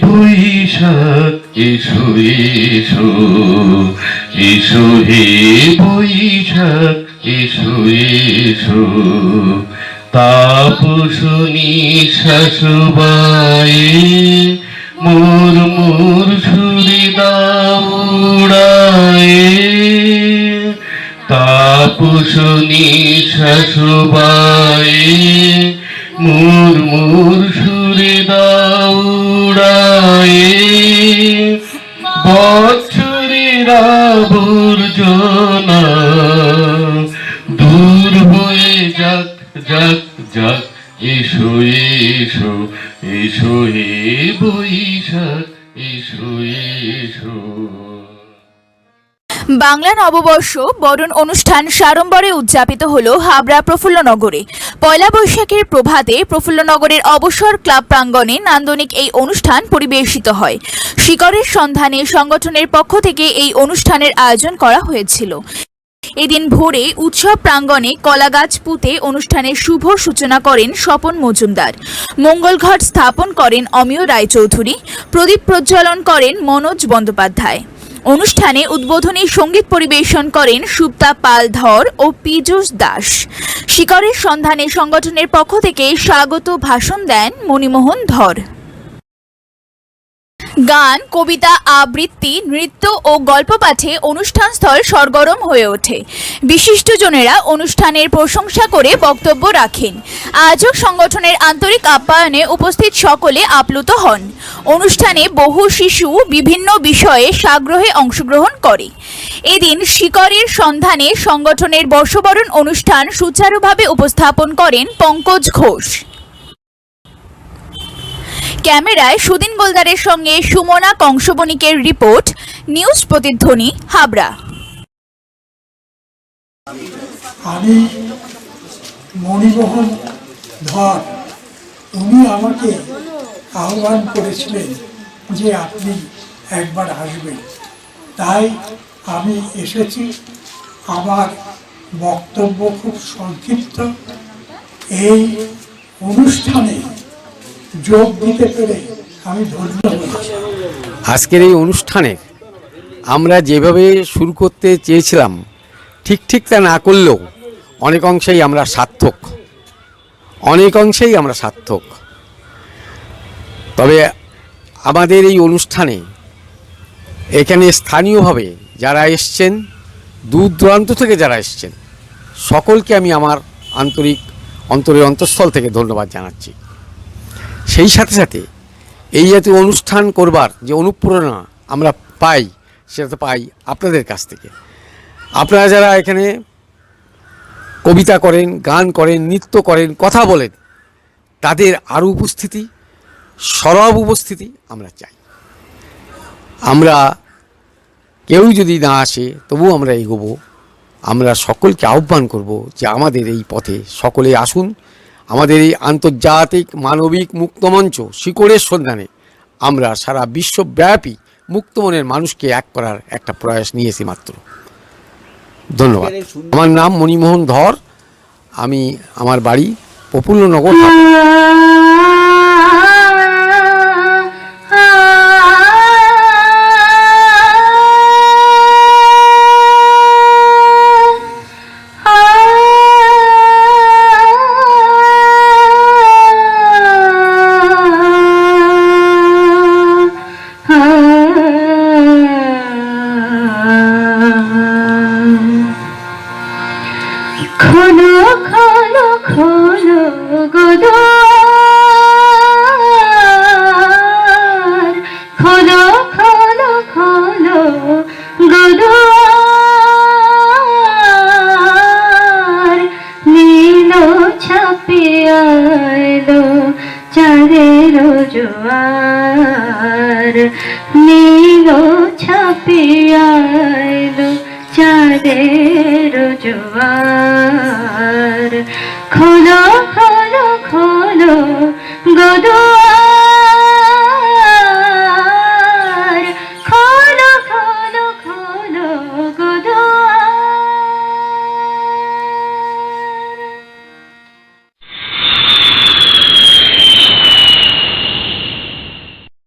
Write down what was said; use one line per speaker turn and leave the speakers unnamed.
বৈশাখ এসো এসো, এসো হে বৈশাখ এসো এসো, তাপসনী শাশুবায়ে মোর মোর ছুরি দাউড়ায়ে, তাপসনী শাশুবায়ে মোর মোর ছুরি দাউড়ায়ে, বৎসরের আবর্জনা দূর হয়ে যাক যাক যাক, এসো এসো, এসো হে বৈশাখ এসো এসো।
বাংলা নববর্ষ বরণ অনুষ্ঠান সাড়ম্বরে উদযাপিত হল হাবড়া প্রফুল্লনগরে। পয়লা বৈশাখের প্রভাতে প্রফুল্লনগরের অবসর ক্লাব প্রাঙ্গণে নান্দনিক এই অনুষ্ঠান পরিবেশিত হয়। শিকড়ের সন্ধানে সংগঠনের পক্ষ থেকে এই অনুষ্ঠানের আয়োজন করা হয়েছিল। এদিন ভোরে উৎসব প্রাঙ্গণে কলাগাছ পুঁতে অনুষ্ঠানের শুভ সূচনা করেন স্বপন মজুমদার, মঙ্গলঘট স্থাপন করেন অমিয় রায়চৌধুরী, প্রদীপ প্রজ্বলন করেন মনোজ বন্দ্যোপাধ্যায়। অনুষ্ঠানে উদ্বোধনী সঙ্গীত পরিবেশন করেন সুপ্তা পাল ধর ও পীযূষ দাস। শিকড়ের সন্ধানে সংগঠনের পক্ষ থেকে স্বাগত ভাষণ দেন মণিমোহন ধর। গান, কবিতা, আবৃত্তি, নৃত্য ও গল্প পাঠে অনুষ্ঠানস্থল সরগরম হয়ে ওঠে। বিশিষ্টজনেরা অনুষ্ঠানের প্রশংসা করে বক্তব্য রাখেন। আয়োজক সংগঠনের আন্তরিক আপ্যায়নে উপস্থিত সকলে আপ্লুত হন। অনুষ্ঠানে বহু শিশু বিভিন্ন বিষয়ে সাগ্রহে অংশগ্রহণ করে। এদিন শিকড়ের সন্ধানে সংগঠনের বর্ষবরণ অনুষ্ঠান সুচারুভাবে উপস্থাপন করেন পঙ্কজ ঘোষ। ক্যামেরায় সুদিন গোলদারের সঙ্গে সুমনা কংসবণিকের রিপোর্ট, নিউজ প্রতিধ্বনি, হাবড়া।
আমি মণিমোহন ধর, উনি আমাকে আহ্বান করেছিলেন যে আপনি একবার আসবেন, তাই আমি এসেছি। আমার বক্তব্য খুব সংক্ষিপ্ত। এই অনুষ্ঠানে যোগ দিতে পেরে আমি ধন্য হয়েছি।
আজকের এই অনুষ্ঠানে আমরা যেভাবে শুরু করতে চেয়েছিলাম ঠিক তা না করলেও অনেক অংশেই আমরা সার্থক। তবে আমাদের এই অনুষ্ঠানে এখানে স্থানীয়ভাবে যারা এসছেন, দূর দূরান্ত থেকে যারা এসছেন, সকলকে আমি আমার অন্তরের অন্তঃস্থল থেকে ধন্যবাদ জানাচ্ছি। সেই সাথে সাথে এই জাতীয় অনুষ্ঠান করবার যে অনুপ্রেরণা আমরা পাই, সেটা তো পাই আপনাদের কাছ থেকে। আপনারা যারা এখানে কবিতা করেন, গান করেন, নৃত্য করেন, কথা বলেন, তাদের আরও উপস্থিতি, সরব উপস্থিতি আমরা চাই। আমরা কেউ যদি না আসে তবুও আমরা এগোবো। আমরা সকলকে আহ্বান করব যে আমাদের এই পথে সকলে আসুন। আমাদের এই আন্তর্জাতিক মানবিক মুক্তমঞ্চ শিকড়ের সন্ধানে আমরা সারা বিশ্বব্যাপী মুক্তমনের মানুষকে এক করার একটা প্রয়াস নিয়েছি মাত্র। ধন্যবাদ। আমার নাম মণিমোহন ধর, আমার বাড়ি প্রফুল্লনগর।
খোলো খোলো খোলো গোদোয়ার, খোলো খোলো খোলো গোদোয়ার, নীল ছাপিয়া এলো চাঁদের জোয়ার, নীল ছাপিয়া এলো চাঁদের জোয়ার, খোলো খোলো খোলো গোদোয়ার।